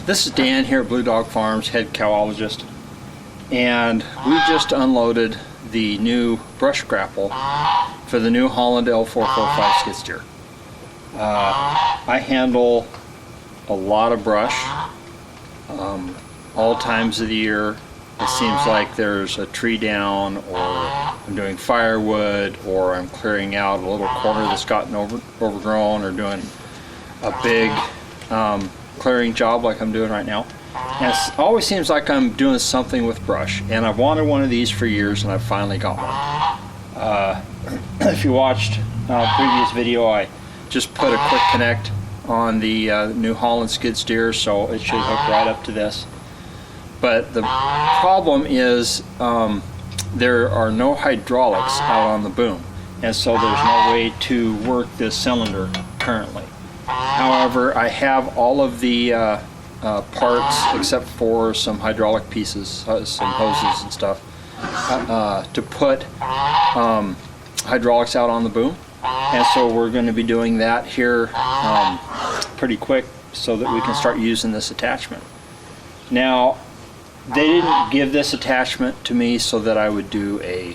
This is Dan here at Blue Dog Farms, head cowologist, and we just unloaded the new brush grapple for the New Holland L445 skid steer. I handle a lot of brush all times of the year. It seems like there's a tree down, or I'm doing firewood, or I'm clearing out a little corner that's gotten overgrown, or doing a big clearing job like I'm doing right now. And it always seems like I'm doing something with brush, and I've wanted one of these for years, and I finally got one. If you watched a previous video, I just put a quick connect on the New Holland skid steer, so it should hook right up to this. But the problem is there are no hydraulics out on the boom, and so there's no way to work this cylinder currently. However, I have all of the parts except for some hydraulic pieces, some hoses and stuff, to put hydraulics out on the boom. And so we're going to be doing that here pretty quick so that we can start using this attachment. Now, they didn't give this attachment to me so that I would do a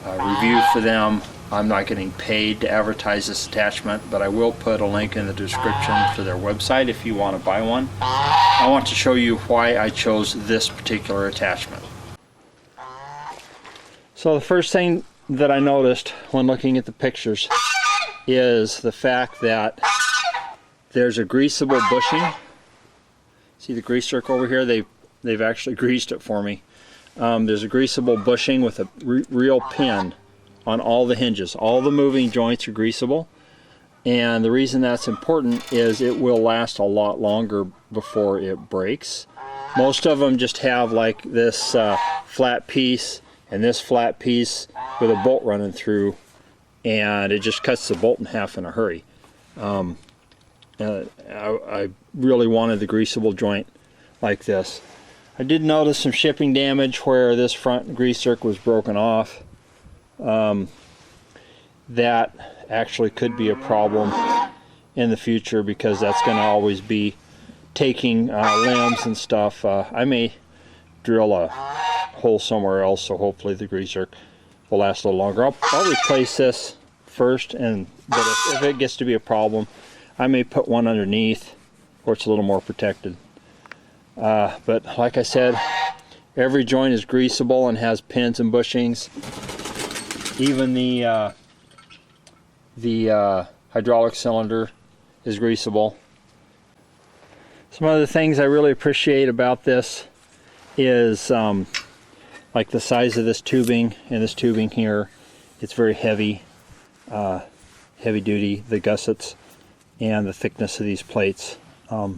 review for them. I'm not getting paid to advertise this attachment, but I will put a link in the description for their website if you want to buy one. I want to show you why I chose this particular attachment. So the first thing that I noticed when looking at the pictures is the fact that there's a greasable bushing. See the grease circle over here? They've actually greased it for me. There's a greasable bushing with a real pin on all the hinges. All the moving joints are greasable, and the reason that's important is it will last a lot longer before it breaks. Most of them just have like this flat piece and this flat piece with a bolt running through, and it just cuts the bolt in half in a hurry. I really wanted the greasable joint like this. I did notice some shipping damage where this front grease zerk was broken off. That actually could be a problem in the future, because that's going to always be taking limbs and stuff. I may drill a hole somewhere else, so hopefully the grease zerk will last a little longer. I'll replace this first, but if it gets to be a problem, I may put one underneath where it's a little more protected. But like I said, every joint is greasable and has pins and bushings. Even the hydraulic cylinder is greasable. Some other things I really appreciate about this is like the size of this tubing and this tubing here. It's very heavy, heavy duty, the gussets, and the thickness of these plates. I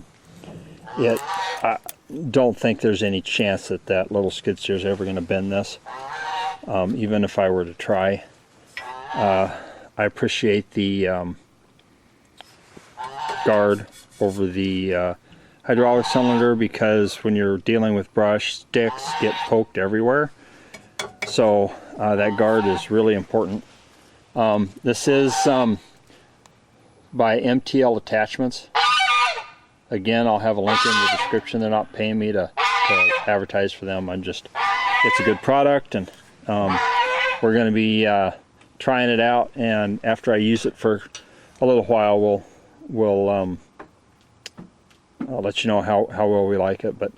don't think there's any chance that that little skid steer is ever going to bend this, even if I were to try. I appreciate the guard over the hydraulic cylinder, because when you're dealing with brush, sticks get poked everywhere. So that guard is really important. This is by MTL Attachments. Again, I'll have a link in the description. They're not paying me to advertise for them. It's a good product, and we're going to be trying it out, and after I use it for a little while, I'll let you know how well we like it. But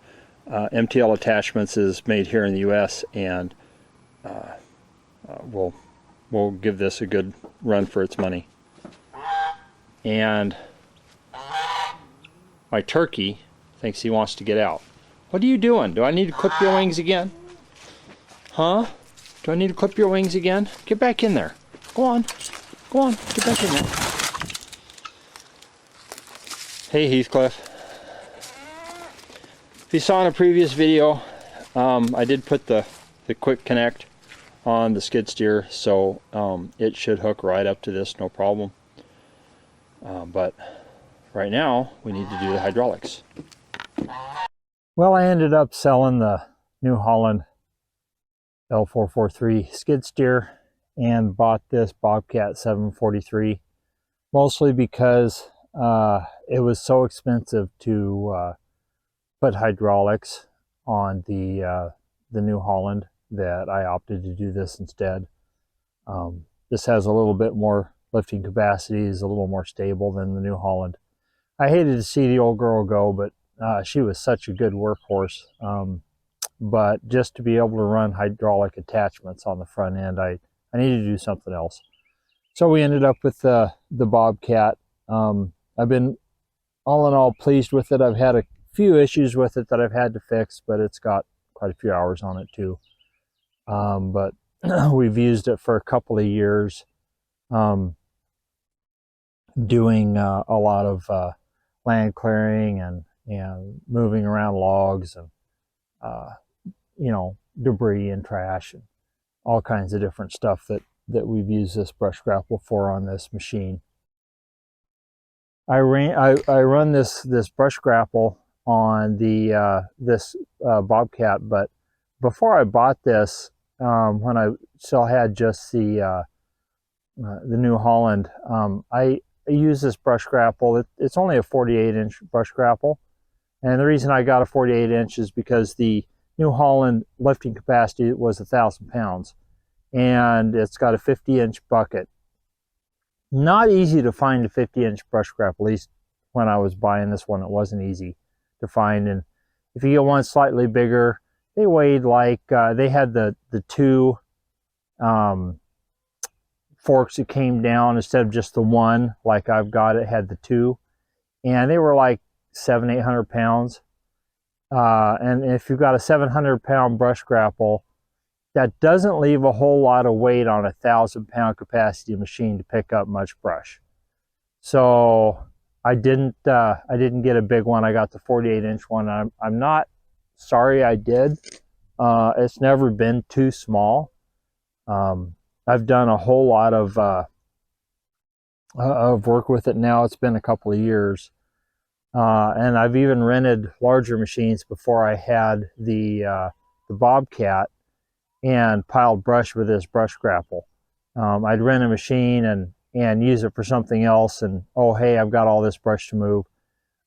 MTL Attachments is made here in the US, and we'll give this a good run for its money. And my turkey thinks he wants to get out. What are you doing? Do I need to clip your wings again? Huh? Do I need to clip your wings again? Get back in there. Go on. Go on. Get back in there. Hey, Heathcliff. If you saw in a previous video, I did put the quick connect on the skid steer, so it should hook right up to this, no problem. But right now, we need to do the hydraulics. Well, I ended up selling the New Holland L443 skid steer and bought this Bobcat 743, mostly because it was so expensive to put hydraulics on the New Holland, that I opted to do this instead. This has a little bit more lifting capacity, is a little more stable than the New Holland. I hated to see the old girl go, but she was such a good workhorse. But just to be able to run hydraulic attachments on the front end, I needed to do something else. So we ended up with the Bobcat. I've been all in all pleased with it. I've had a few issues with it that I've had to fix, but it's got quite a few hours on it too. But we've used it for a couple of years, doing a lot of land clearing and moving around logs and you know, debris and trash and all kinds of different stuff that we've used this brush grapple for on this machine. I run this brush grapple on the this Bobcat, but before I bought this, when I still had just the New Holland, I use this brush grapple. It's only a 48-inch brush grapple, and the reason I got a 48-inch is because the New Holland lifting capacity was 1,000 pounds, and it's got a 50-inch bucket. Not easy to find a 50-inch brush grapple. At least when I was buying this one, it wasn't easy to find. And if you get one slightly bigger, they weighed like they had the two forks that came down instead of just the one like I've got. It had the two, and they were like 700-800 pounds. And if you've got a 700-pound brush grapple, that doesn't leave a whole lot of weight on a 1,000-pound capacity machine to pick up much brush. So I didn't get a big one. I got the 48-inch one. I'm not sorry I did. It's never been too small. I've done a whole lot of work with it now. It's been a couple of years. And I've even rented larger machines before I had the Bobcat, and piled brush with this brush grapple. I'd rent a machine and use it for something else, and oh hey, I've got all this brush to move.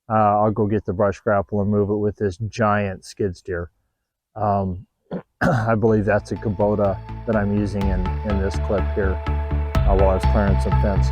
I'll go get the brush grapple and move it with this giant skid steer. I believe that's a Kubota that I'm using in this clip here while I was clearing some fence.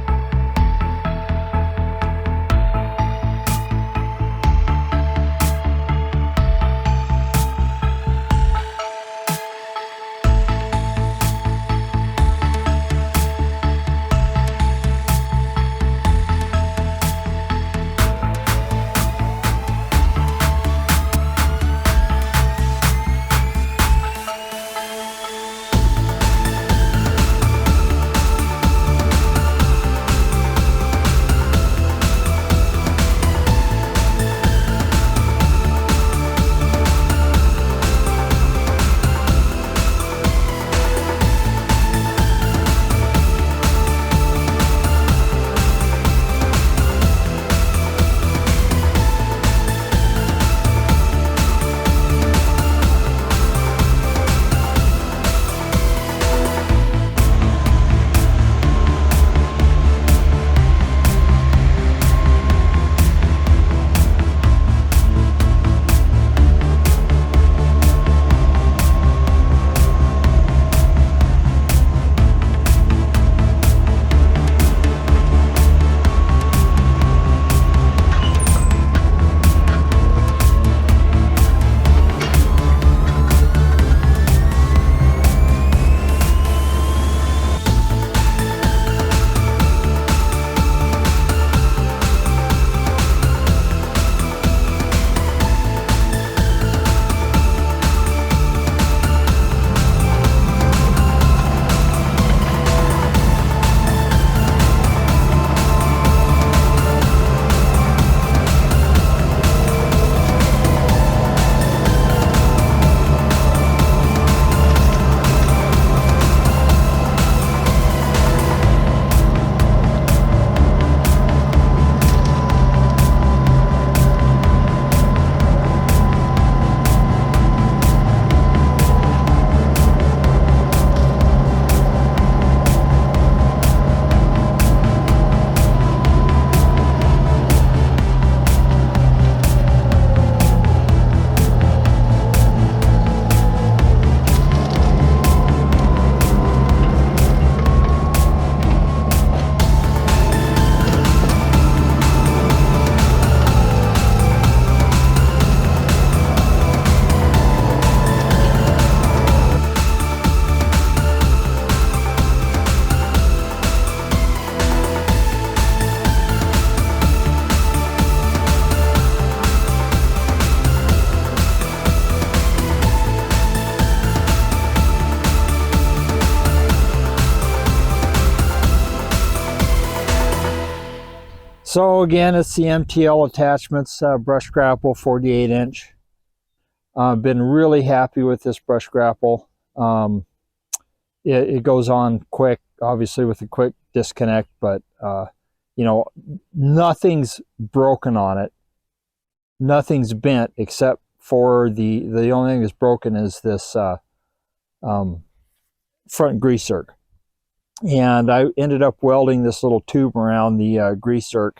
So again, it's the MTL Attachments brush grapple 48-inch. I've been really happy with this brush grapple. It goes on quick, obviously with a quick disconnect, but you know, nothing's broken on it. Nothing's bent except for the only thing that's broken is this front grease zerk. And I ended up welding this little tube around the grease zerk,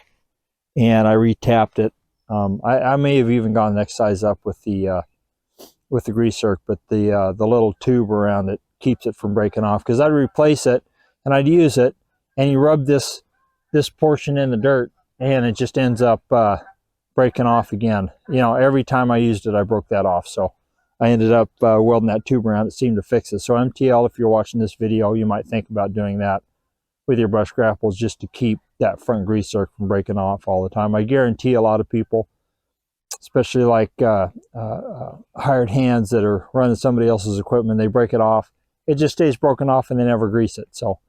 and I retapped it. I may have even gone the next size up with the grease zerk, but the little tube around it keeps it from breaking off, because I'd replace it and I'd use it, and you rub this portion in the dirt and it just ends up breaking off again. You know, every time I used it I broke that off, so I ended up welding that tube around. It seemed to fix it. So MTL, if you're watching this video, you might think about doing that with your brush grapples, just to keep that front grease zerk from breaking off all the time. I guarantee a lot of people, especially like hired hands that are running somebody else's equipment, they break it off, it just stays broken off and they never grease it. So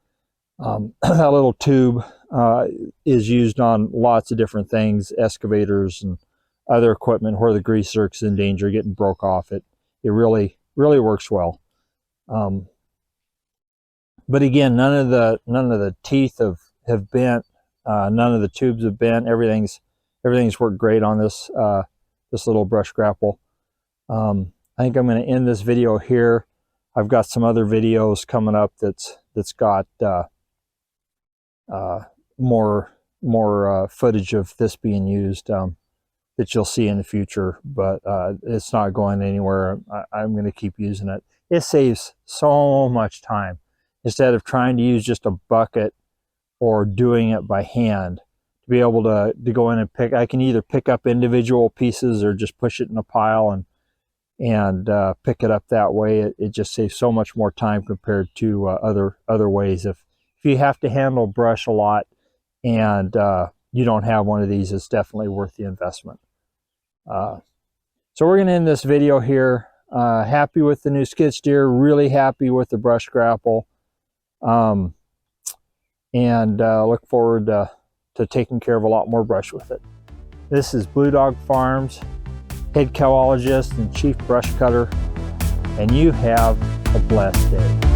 that little tube is used on lots of different things, excavators and other equipment where the grease zerk's in danger of getting broke off. It really works well. But again, none of the teeth have bent, none of the tubes have bent. Everything's worked great on this this little brush grapple. I think I'm going to end this video here. I've got some other videos coming up that's got more footage of this being used that you'll see in the future, but it's not going anywhere. I'm going to keep using it. It saves so much time. Instead of trying to use just a bucket or doing it by hand, to be able to go in and pick, I can either pick up individual pieces or just push it in a pile and pick it up that way. It just saves so much more time compared to other ways. If you have to handle brush a lot and you don't have one of these, it's definitely worth the investment. So we're going to end this video here. Happy with the new skid steer, really happy with the brush grapple, and look forward to taking care of a lot more brush with it. This is Blue Dog Farms, head coologist and chief brush cutter, and you have a blessed day.